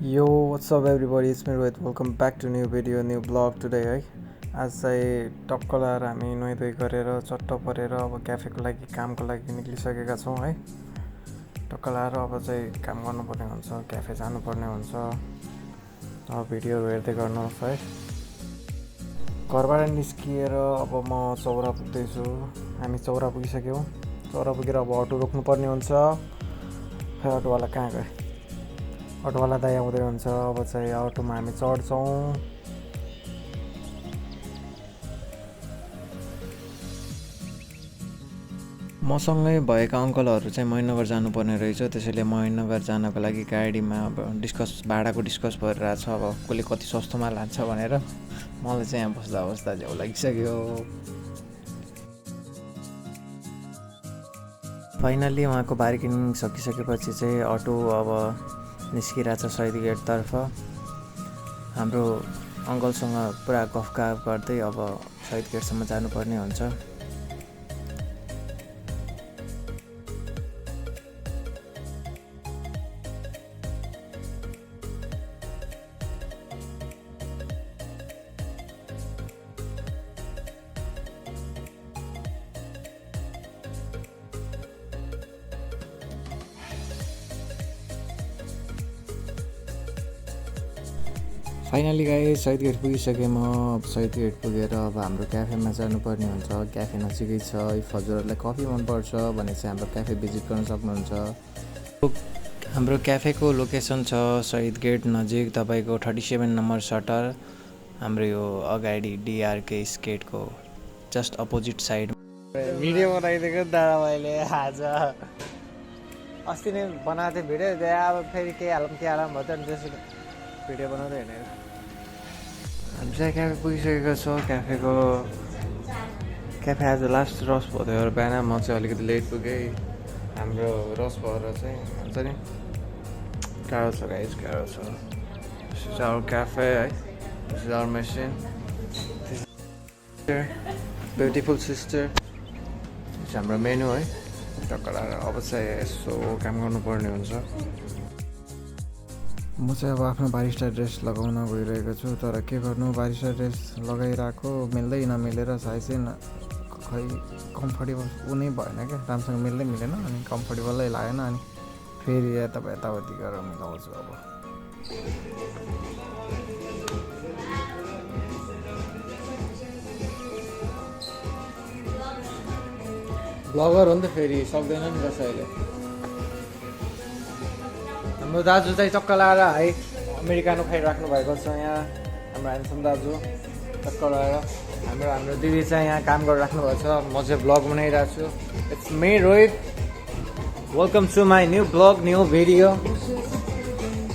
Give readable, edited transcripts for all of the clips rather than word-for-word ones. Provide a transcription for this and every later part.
Yo, what's up everybody? It's me Rohit. Welcome back to new video, new vlog today है। आज चाहिँ टक्क लाएर हामी नुहाइधुवाइ गरेर चट्ट परेर अब क्याफेको लागि कामको लागि निक्लिसकेका छौँ है। टक्क लाएर अब चाहिँ काम गर्नुपर्ने हुन्छ, क्याफे जानुपर्ने हुन्छ। अब भिडियोहरू हेर्दै गर्नुहोस् है। घरबाट निस्किएर अब म चौरा पुग्दैछु। हामी चौरा पुगिसक्यौँ। चौरा पुगेर अब अटो रोक्नुपर्ने हुन्छ। खै अटोवाला कहाँ गयो? अटोवाला दाइ आउँदै हुन्छ। अब चाहिँ अटोमा हामी चढ्छौँ। मसँगै भएका अङ्कलहरू चाहिँ महेन्द्रनगर जानुपर्ने रहेछ। त्यसैले महेन्द्रनगर जानको लागि गाडीमा अब भाडाको डिस्कस भइरहेको छ। अब कसले कति सस्तोमा लान्छ भनेर मलाई चाहिँ यहाँ बस्दा बस्दा झ्याउ लागिसक्यो। फाइनल्ली उहाँको बार्गेनिङ सकिसकेपछि चाहिँ अटो अब निस्किरहेछ शहीद गेटतर्फ। हाम्रो अङ्कलसँग पुरा गफगाफ गर्दै अब शहीद गेटसम्म जानुपर्ने हुन्छ। फाइनली गाइस शहीद गेट पुगिसकेँ म। अब शहीद गेट पुगेर अब हाम्रो क्याफेमा जानुपर्ने हुन्छ। क्याफे नजिकै छ। इफ हजुरहरूलाई कफी मनपर्छ भने चाहिँ हाम्रो क्याफे भिजिट गर्न सक्नुहुन्छ। हाम्रो क्याफेको लोकेसन छ शहीद गेट नजिक, तपाईँको 37 नम्बर सटर। हाम्रो यो अगाडि डिआरके स्केटको जस्ट अपोजिट साइड। भिडियो बनाइदिएको दादा मैले आज अस्ति नै बनाएको थिएँ भिडियो। अब फेरि के हालौँ भयो त त्यसो भिडियो बनाउँदै हिँडेर हामी चाहिँ क्याफे पुगिसकेको छ। क्याफे आज लास्ट रस भयो बिहान। म चाहिँ अलिकति लेट पुगेँ। हाम्रो रस भएर चाहिँ हुन्छ नि गाह्रो छ गाइस, गाह्रो छ। दिस इज आवर क्याफे है। This is our machine. Beautiful sister. हाम्रो मेनु है। टक्क लगाएर अब चाहिँ यसो काम गर्नुपर्ने हुन्छ। म चाहिँ अब आफ्नो बारिस्टा ड्रेस लगाउन गइरहेको छु। तर के गर्नु, बारिस्टा ड्रेस लगाइरहेको मिल्दै नमिलेर सायद चाहिँ खै कम्फर्टेबल नै भएन क्या, राम्रोसँग मिलेन। अनि कम्फर्टेबलै लागेन। अनि फेरि यताउति गरेर मिलाउँछु। अब ब्लगर हो नि त, फेरि सक्दैन नि कसैले। हाम्रो दाजु चाहिँ चक्क लगाएर है अमेरिकानो खाइराख्नु भएको छ यहाँ। हाम्रो ह्यान्डसम दाजु चक्क लगाएर। हाम्रो दिदी चाहिँ यहाँ काम गरिराख्नु भएको छ। म चाहिँ ब्लग बनाइरहेको छु। It's me Rohit. Welcome to my new blog, new video.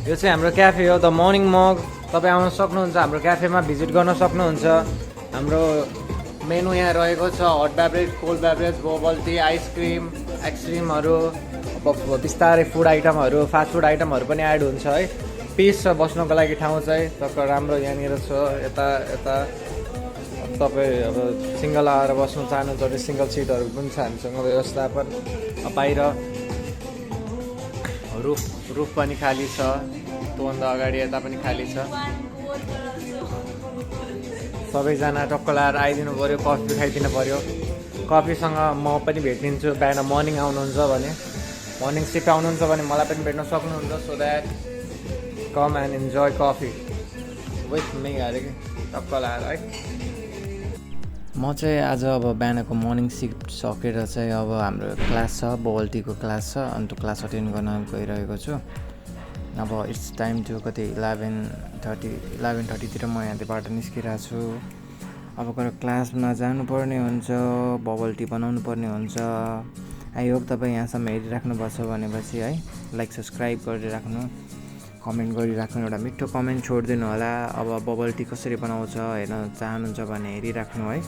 यो चाहिँ हाम्रो क्याफे हो, द मर्निङ मग। तपाईँ आउन सक्नुहुन्छ, हाम्रो क्याफेमा भिजिट गर्न सक्नुहुन्छ। हाम्रो मेनु यहाँ रहेको छ hot beverage, cold beverage, bubble tea, ice cream, आइसक्रिमहरू, बिस्तारै फुड आइटमहरू, फास्ट फुड आइटमहरू पनि एड हुन्छ है। पिस छ बस्नको लागि ठाउँ चाहिँ टक्क राम्रो यहाँनिर छ। यता तपाईँ अब सिङ्गल आएर बस्नु चाहनुहुन्छ भने सिङ्गल सिटहरू पनि छ हामीसँग व्यवस्थापन। बाहिर रुफ पनि खाली छ। त्योभन्दा अगाडि यता पनि खाली छ। सबैजना टक्क लाएर आइदिनु पऱ्यो, कफी खाइदिनु पऱ्यो। कफीसँग म पनि भेटिदिन्छु बिहान मर्निङ आउनुहुन्छ भने। मर्निङ सिफ्ट आउनुहुन्छ भने मलाई पनि भेट्न सक्नुहुन्छ। So that come and enjoy coffee with me अरे कि टक्क लाएर है। म चाहिँ आज अब बिहानको मर्निङ सिफ्ट सकेर चाहिँ अब हाम्रो क्लास छ, बबल टीको क्लास छ। अनि त्यो क्लास अटेन्ड गर्न गइरहेको छु। अब इट्स टाइम टु कति 11:30तिर म यहाँबाट निस्किरहेको छु। अब गएर क्लासमा जानुपर्ने हुन्छ, बबल टी बनाउनु पर्ने हुन्छ। आई होप तपाईँ यहाँसम्म हेरिराख्नु भएको छ भनेपछि है लाइक सब्सक्राइब गरिराख्नु, कमेन्ट गरिराख्नु, एउटा मिठो कमेन्ट छोडिदिनु होला। अब बबल टी कसरी बनाउँछ हेर्न चाहनुहुन्छ भने हेरिराख्नु है।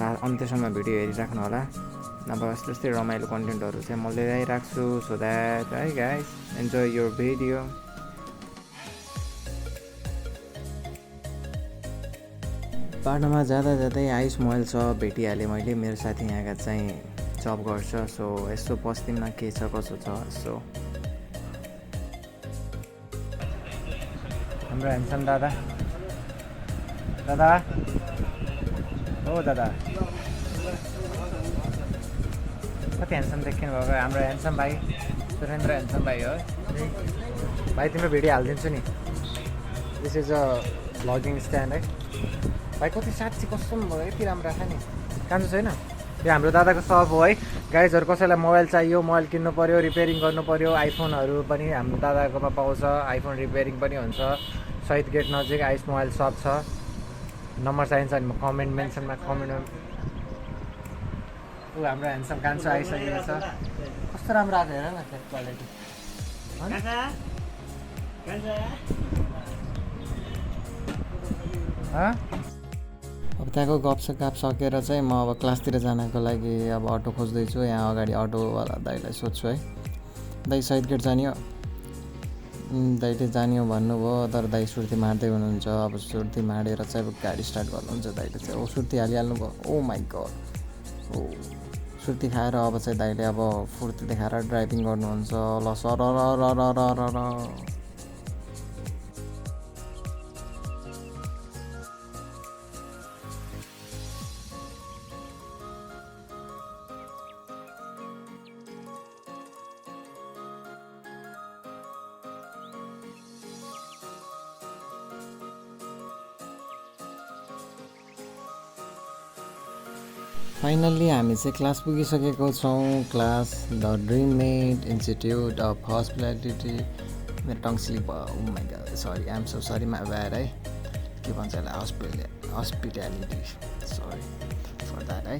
अन्त्यसम्म भिडियो हेरिराख्नु होला। अब यस्तै रमाइलो कन्टेन्टहरू चाहिँ म लिएर आइरहेको छु। सो द्याट है गाइस इन्जोय योर भिडियो। बाटोमा जाँदै आइस मोबाइल सप भेटिहालेँ मैले। मेरो साथी यहाँका चाहिँ जब गर्छ। सो यसो बस्दिउँ न के छ कसो छ। सो हाम्रो ह्यान्डसम दादा दादा हो दादा कति ह्यान्डसम देखिनु भएको हाम्रो ह्यान्डसम भाइ सुरेन्द्र ह्यान्डसम भाइ हो भाइ तिम्रो भिडियो हालिदिन्छु नि this is a vlogging stand है भाइ कति साँच्ची कस्तो भयो यति राम्रो आएको नि कान्छ छैन यो हाम्रो दादाको सप हो है गाइजहरू कसैलाई मोबाइल चाहियो मोबाइल किन्नु पऱ्यो रिपेयरिङ गर्नु पऱ्यो आइफोनहरू पनि हाम्रो दादाकोमा पाउँछ आइफोन रिपेयरिङ पनि हुन्छ शहीद गेट नजिक आइस मोबाइल सप छ नम्बर चाहिन्छ भने म कमेन्ट मेन्सनमा कमेन्टमा ऊ हाम्रो ह्यान्डसम कान्छो आइसकेको छ कस्तो राम्रो आएको हेर न त्यो क्वालिटी अब त्यहाँको गफसप सकेर चाहिँ म अब क्लासतिर जानको लागि अब अटो खोज्दैछु यहाँ अगाडि अटोवाला दाइलाई सोध्छु है दाइ शहीद गेट जाने हो दाइले जाने हो भन्नुभयो तर दाइ सुर्ती मार्दै हुनुहुन्छ अब सुर्ती मारेर चाहिँ अब गाडी स्टार्ट गर्नुहुन्छ दाइले चाहिँ ओ सुर्ती हालिहाल्नु भयो ओ माइ गड ओ सुर्ती खाएर अब चाहिँ दाइले अब फुर्ती देखाएर ड्राइभिङ गर्नुहुन्छ ल सर फाइनल्ली हामी चाहिँ क्लास पुगिसकेको छौँ class the dream made institute of hospitality मेरो टङ स्लिप भयो oh my God sorry I am so sorry my bad है के भन्छ यसलाई हस्पिटालिटी सरी फर द्याट है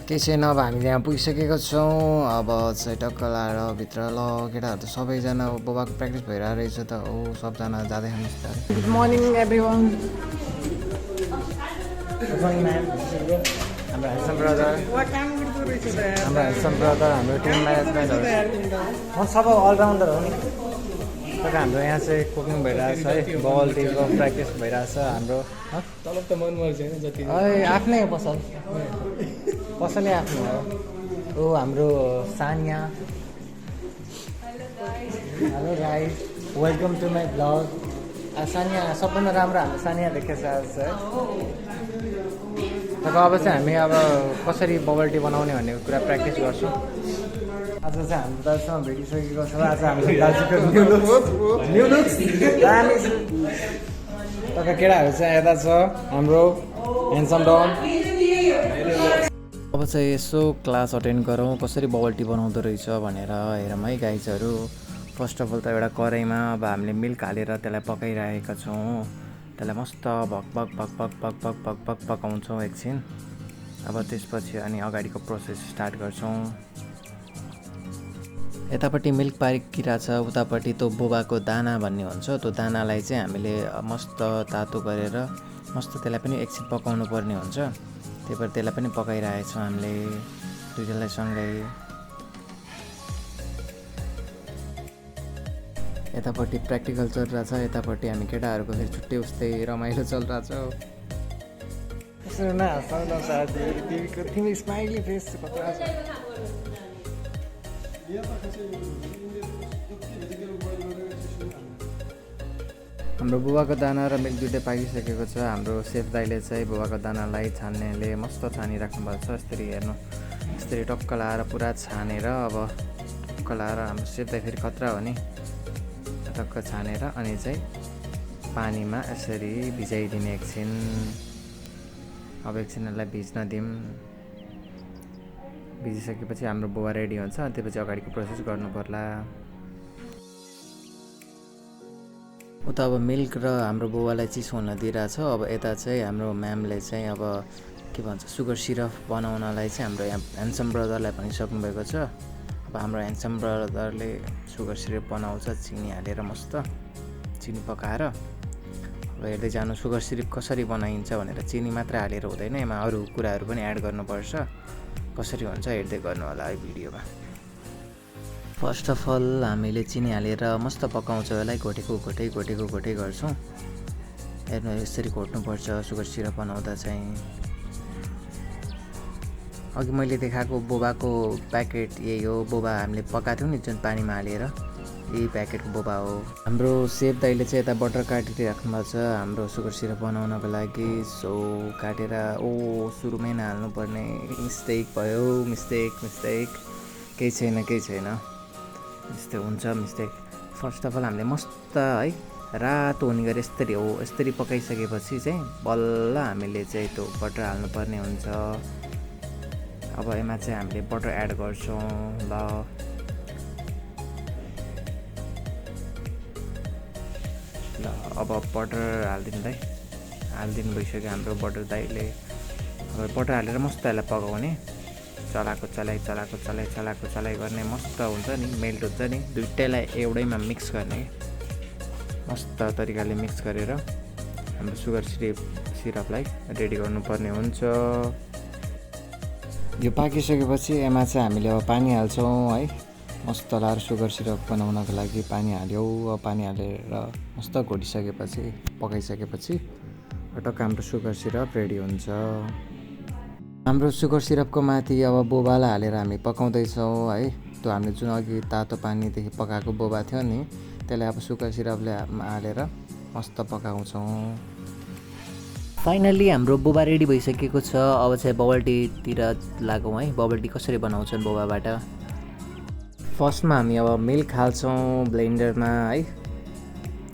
केही छैन अब हामी यहाँ पुगिसकेको छौँ अब चाहिँ टक्क लाएर भित्र ल केटाहरू त सबैजना बोबाको प्र्याक्टिस भइरहेको रहेछ त हो सबजना जाँदै खानुहोस् त गुड मर्निङ एभ्रिवान हाम्रो ह्यान्डसम ब्रदर हाम्रो टिम म्यानेजमेन्टहरू म सबै अलराउन्डर हो नि तर हाम्रो यहाँ चाहिँ कुकिङ भइरहेछ है बल टिमको प्र्याक्टिस भइरहेछ हाम्रो तलब त मन मर्छ होइन जति आफ्नै पसल पसलै आफ्नो हो ओ हाम्रो Sania hello guys welcome to my blog Sania सबभन्दा राम्रो हाम्रो सानिया देखेछ आज चाहिँ अब चाहिँ हामी अब कसरी बबल टी बनाउने भन्ने कुरा प्र्याक्टिस गर्छौँ आज चाहिँ हाम्रो दाजुसँग भेटिसकेको छ आज हाम्रो दाजुको न्यु लुक्स तपाईँ केटाहरू चाहिँ यता छ हाम्रो ह्यान्डसम डन अब चाहिँ यसो क्लास अटेन्ड गरौँ कसरी बबल टी बनाउँदो रहेछ भनेर हेरौँ है गाइजहरू फर्स्ट अफ अल त एउटा कराईमा अब हामीले मिल्क हालेर त्यसलाई पकाइरहेका छौँ त्यसलाई मस्त भक पकाउँछौँ एकछिन अब त्यसपछि अनि अगाडिको प्रोसेस स्टार्ट गर्छौँ यतापट्टि मिल्क पाकिरहेछ उतापट्टि त्यो बोबाको दाना भन्ने हुन्छ त्यो दानालाई चाहिँ हामीले मस्त तातो गरेर मस्त त्यसलाई पनि एकछिन पकाउनु पर्ने हुन्छ त्यही भएर त्यसलाई पनि पकाइरहेछौँ हामीले दुईजनालाई सँगै यतापट्टि प्र्याक्टिकल चलिरहेछ यतापट्टि हामी केटाहरूको फेरि छुट्टै उस्तै रमाइलो चलिरहेछ तिमी स्माइली फेस हाम्रो बुबाको दाना र मिल्क दुइटै पाकिसकेको छ हाम्रो सेफ दाइले चाहिँ बुबाको दानालाई छान्नेले मस्त छानिराख्नु भएको छ यसरी हेर्नु यसरी टक्क लाएर पुरा छानेर अब टक्क लाएर हाम्रो सेफ दाइ फेरि खतरा हो नि टक्क छानेर अनि चाहिँ पानीमा यसरी भिजाइदिने एकछिन अब एकछिन यसलाई भिज्न दिउँ भिजिसकेपछि हाम्रो बुवा रेडी हुन्छ अनि त्यसपछि अगाडिको प्रोसेस गर्नु पर्ला उता अब मिल्क र हाम्रो बुवालाई चिसो हुन दिइरहेछ अब यता चाहिँ हाम्रो म्यामले चाहिँ अब के भन्छ सुगर सिरप बनाउनलाई चाहिँ हाम्रो यहाँ ह्यान्डसम ब्रदरलाई भनिसक्नु भएको छ अब हाम्रो ह्यान्डसम ब्रदरले सुगर सिरप बनाउँछ चिनी हालेर मस्त चिनी पकाएर अब हेर्दै जानु सुगर सिरप कसरी बनाइन्छ भनेर चिनी मात्र हालेर हुँदैन यसमा अरू कुराहरू पनि एड गर्नुपर्छ कसरी हुन्छ हेर्दै गर्नु होला है भिडियोमा फर्स्ट अफ अल हामीले चिनी हालेर मस्त पकाउँछौँ यसलाई घोटेको गर्छौँ हेर्नु यसरी घोट्नुपर्छ सुगर सिरप बनाउँदा चाहिँ अघि मैले देखाएको बोबाको प्याकेट यही हो बोबा हामीले पकाएको थियौँ नि जुन पानीमा हालेर यही प्याकेटको बोबा हो। हाम्रो सेफ दाइले चाहिँ यता बटर काटिराख्नु भएको छ हाम्रो सुगर सिरप बनाउनको लागि। सो काटेर सुरुमै नहाल्नुपर्ने मिस्टेक भयो। मिस्टेक केही छैन यस्तो हुन्छ मिस्टेक। फर्स्ट अफ अल हामीले मस्त है रातो हुने गरी यसरी पकाइसकेपछि चाहिँ बल्ल हामीले चाहिँ त्यो बटर हाल्नुपर्ने हुन्छ। अब यसमा चाहिँ हामीले बटर एड गर्छौँ। ल अब बटर हालिदिनु भइसक्यो हाम्रो बटर दाइले। अब बटर हालेर मस्त यसलाई पकाउने, चलाएको चलाइ गर्ने, मस्त हुन्छ नि, मेल्ट हुन्छ नि। दुइटैलाई एउटैमा मिक्स गर्ने, मस्त तरिकाले मिक्स गरेर हाम्रो सुगर सिरपलाई रेडी गर्नुपर्ने हुन्छ। यो पाकिसकेपछि यसमा चाहिँ हामीले अब पानी हाल्छौँ है। मस्त लाएर सुगर सिरप बनाउनको लागि पानी हाल्यौँ। पानी हालेर मस्त घोटिसकेपछि पकाइसकेपछि टक्क हाम्रो सुगर सिरप रेडी हुन्छ। हाम्रो सुगर सिरपको माथि अब बोबालाई हालेर हामी पकाउँदैछौँ है। त्यो हामीले जुन अघि तातो पानीदेखि पकाएको बोबा थियो नि, त्यसलाई अब सुगर सिरपले हालेर मस्त पकाउँछौँ। फाइनल्ली हाम्रो बोबा रेडी भइसकेको छ। अब चाहिँ बबल टीतिर लागौँ है। बबल टी कसरी बनाउँछन् बोबाबाट। फर्स्टमा हामी अब मिल्क हाल्छौँ ब्लेन्डरमा है।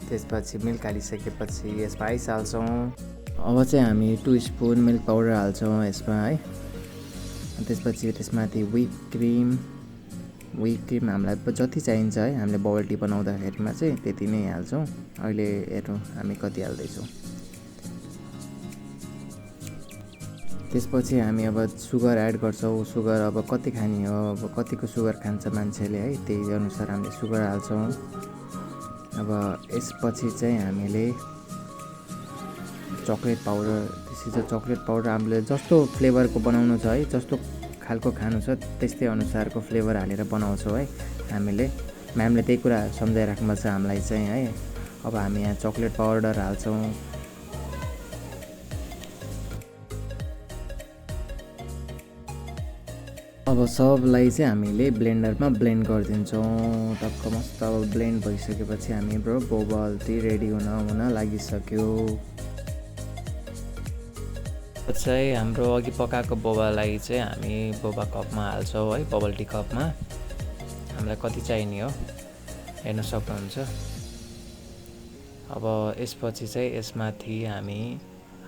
त्यसपछि मिल्क हालिसकेपछि यसमा आइस हाल्छौँ। अब चाहिँ हामी 2 स्पुन मिल्क पाउडर हाल्छौँ यसमा है। त्यसपछि त्यसमाथि व्हिप क्रिम हामीलाई जति चाहिन्छ है, हामीले बबल टी बनाउँदाखेरिमा चाहिँ त्यति नै हाल्छौँ। अहिले हेरौँ हामी कति हाल्दैछौँ। त्यसपछि हामी अब सुगर एड गर्छौँ। सुगर अब कति खाने हो, अब कतिको सुगर खान्छ मान्छेले है, त्यही अनुसार हामीले सुगर हाल्छौँ। अब यसपछि चाहिँ हामीले चक्लेट पाउडर हामीले जस्तो फ्लेभरको बनाउनु छ है, जस्तो खालको खानु छ त्यस्तै अनुसारको फ्लेभर हालेर बनाउँछौँ है हामीले। म्यामले त्यही कुरा सम्झाइराख्नु छ हामीलाई चाहिँ है। अब हामी यहाँ चक्लेट पाउडर हाल्छौँ। अब सबलाई चाहिँ हामीले ब्लेन्डरमा ब्लेन्ड गरिदिन्छौँ। टक्क मस्त अब ब्लेन्ड भइसकेपछि हाम्रो बबल टी रेडी हुन लागिसक्यो। चाहिँ हाम्रो अघि पकाएको बोबालाई चाहिँ हामी बोबा कपमा हाल्छौँ है, बबल टी कपमा। हामीलाई कति चाहिने हो हेर्न सक्नुहुन्छ। अब यसपछि चाहिँ यसमाथि हामी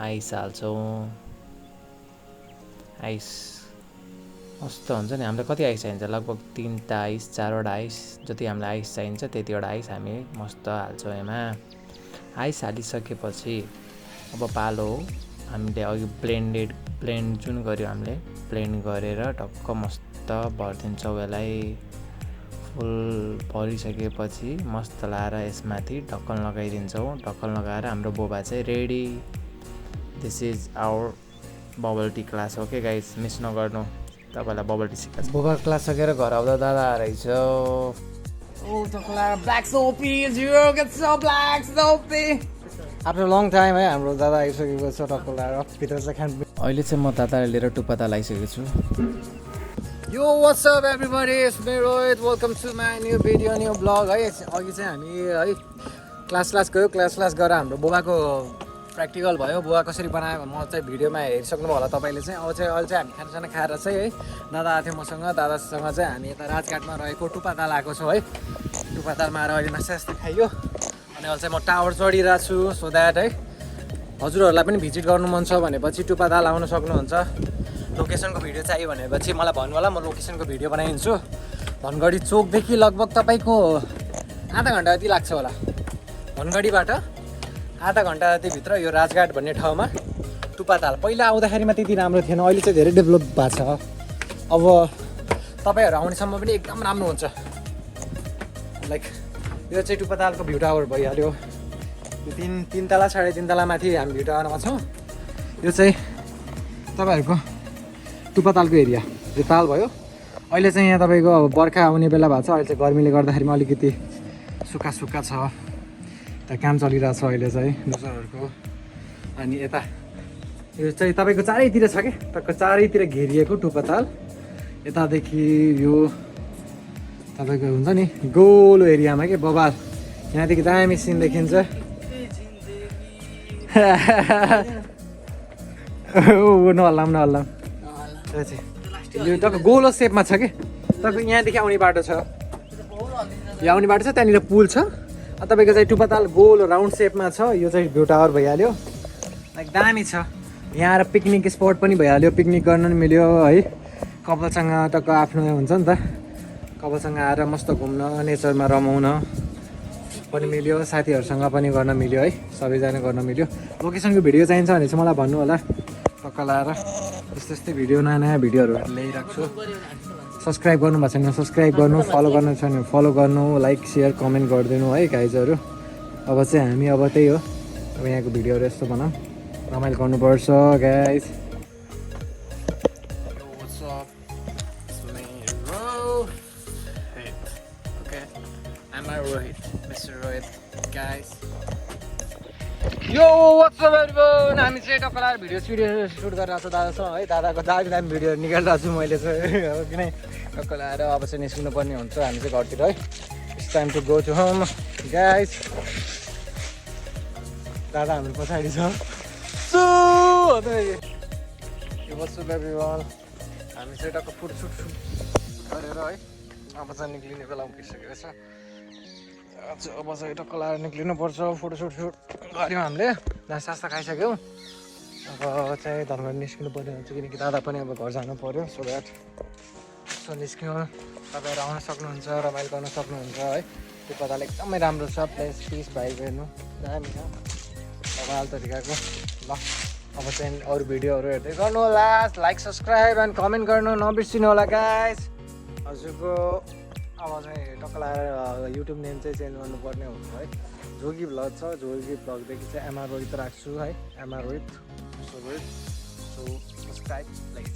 आइस हाल्छौँ। आइस मस्त हुन्छ नि। हामीलाई कति आइस चाहिन्छ, लगभग 3टा आइस 4वटा आइस, जति हामीलाई आइस चाहिन्छ त्यतिवटा आइस हामी मस्त हाल्छौँ यसमा। आइस हालिसकेपछि अब पालो हामीले अघि ब्लेन्ड जुन गऱ्यो हामीले ब्लेन्ड गरेर टक्क मस्त भरिदिन्छौँ यसलाई। फुल भरिसकेपछि मस्त लाएर यसमाथि ढक्कन लगाइदिन्छौँ। ढक्कन लगाएर हाम्रो बोबा चाहिँ ready. This is our bubble tea class. Okay guys, miss नगर्नु, तपाईँलाई बबल टी सिकाएको। बोबा क्लास सकेर घर आउँदा दादा रहेछ। आफ्टर लङ टाइम है हाम्रो दादा आइसकेको छ। टक्क लगाएर भित्र चाहिँ खानु। अहिले चाहिँ म दादालाई लिएर टुप्पाता लगाइसकेको छु। यो what's up everybody, it's me Rohit, welcome to my new video new blog है। अघि चाहिँ हामी है क्लास गयो। क्लास गएर हाम्रो बोबाको प्र्याक्टिकल भयो। बोबा कसरी बनायो म चाहिँ भिडियोमा हेरिसक्नु होला तपाईँले चाहिँ। अब चाहिँ अहिले चाहिँ हामी खानासाना खाएर चाहिँ है दादा आएको थियो मसँग। दादासँग चाहिँ हामी यता राजघाटमा रहेको टुप्पाताल आएको छौँ है। टुप्पातालमा आएर अहिले नास्ता खाइयो। अनि अहिले चाहिँ म टावर चढिरहेको छु। सो द्याट है हजुरहरूलाई पनि भिजिट गर्नु मन छ भनेपछि टुप्पाताल आउन सक्नुहुन्छ। लोकेसनको भिडियो चाहियो भनेपछि मलाई भन्नु होला, म लोकेसनको भिडियो बनाइदिन्छु। धनगढी चोकदेखि लगभग तपाईँको आधा घन्टा जति लाग्छ होला। धनगढीबाट आधा घन्टा जतिभित्र यो राजघाट भन्ने ठाउँमा टुप्पाताल। पहिला आउँदाखेरिमा त्यति राम्रो थिएन, अहिले चाहिँ धेरै डेभलप भएको छ। अब तपाईँहरू आउनेसम्म पनि एकदम राम्रो हुन्छ। लाइक यो चाहिँ टुप्पातालको भ्यू टावर भइहाल्यो। यो 3 तला 3.5 तला माथि हामी भ्यू टावरमा छौँ। यो चाहिँ तपाईँहरूको टुप्पातालको एरिया यो ताल भयो। अहिले चाहिँ यहाँ तपाईँको अब बर्खा आउने बेला भएको छ। अहिले चाहिँ गर्मीले गर्दाखेरिमा अलिकति सुक्खा छ। त्यहाँ काम चलिरहेछ अहिले चाहिँ दोस्रोहरूको। अनि यता यो चाहिँ तपाईँको चारैतिर छ क्या, टक्क चारैतिर घेरिएको टुप्पाताल। यतादेखि यो तपाईँको हुन्छ नि गोलो एरियामा के बबाल यहाँदेखि दामी सिन देखिन्छ नहल्लाम यो टक्क गोलो सेपमा छ कि तपाईँको यहाँदेखि आउने बाटो छ यहाँ आउने बाटो छ त्यहाँनिर पुल छ तपाईँको चाहिँ टुपाताल गोलो राउन्ड सेपमा छ यो चाहिँ भ्यू टावर भइहाल्यो लाइक दामी छ यहाँ आएर पिकनिक स्पट पनि भइहाल्यो पिकनिक गर्न पनि मिल्यो है कपालसँग टक्क आफ्नो हुन्छ नि त कपालसँग आएर मस्त घुम्न नेचरमा रमाउन पनि मिल्यो साथीहरूसँग पनि गर्न मिल्यो है सबैजना गर्न मिल्यो लोकेसनको भिडियो चाहिन्छ भने चाहिँ मलाई भन्नु होला टक्क लाएर यस्तै यस्तै भिडियो नयाँ नयाँ भिडियोहरू ल्याइरहेको छु सब्सक्राइब गर्नुभएको छैन सब्सक्राइब गर्नु फलो गर्नु छैन फलो गर्नु लाइक सेयर कमेन्ट गरिदिनु है गाइजहरू अब चाहिँ हामी अब त्यही हो अब यहाँको भिडियोहरू यस्तो बनाऊँ रमाइलो गर्नुपर्छ गाइज यो वाट्सएप एभ्रिवन हामी चाहिँ टक्कर भिडियो सुट गरिरहेको छ दादासँग है दादाको दामी दामी भिडियो निकालिरहेको छु मैले चाहिँ अब किन टक्कर आएर अब चाहिँ निस्किनु पर्ने हुन्छ हामी चाहिँ घरतिर है it's time to go to home guys दादा हाम्रो पछाडि छ यो वाट्सएप एभ्रिवन हामी चाहिँ टक्क फुटसुट गरेर है अब चाहिँ निक्लिने बेला भइसकेको छ अब चाहिँ टक्क लाएर निक्लिनुपर्छ फोटोसुट गऱ्यौँ हामीले नास्ता खाइसक्यौँ अब चाहिँ धनगढ निस्किनु पर्ने हुन्छ किनकि दादा पनि अब घर जानु पऱ्यो सो द्याट सो निस्क्यौँ तपाईँहरू आउन सक्नुहुन्छ रमाइलो गर्न सक्नुहुन्छ है त्यो पताल एकदमै राम्रो छ प्लेस पिस भाइब हेर्नु दामी छ रमाइलो तरिकाको ल अब चाहिँ अरू भिडियोहरू हेर्दै गर्नु होला लाइक सब्सक्राइब एन्ड कमेन्ट गर्नु नबिर्सिनु होला गाइस हजुरको अब चाहिँ टक्क लगाएर युट्युब नेम चाहिँ चेन्ज गर्नुपर्ने हुन्छ है जोगी भ्लग छ जोगी भ्लगदेखि चाहिँ एमआर रोहित राख्छु है MR Rohit so subscribe like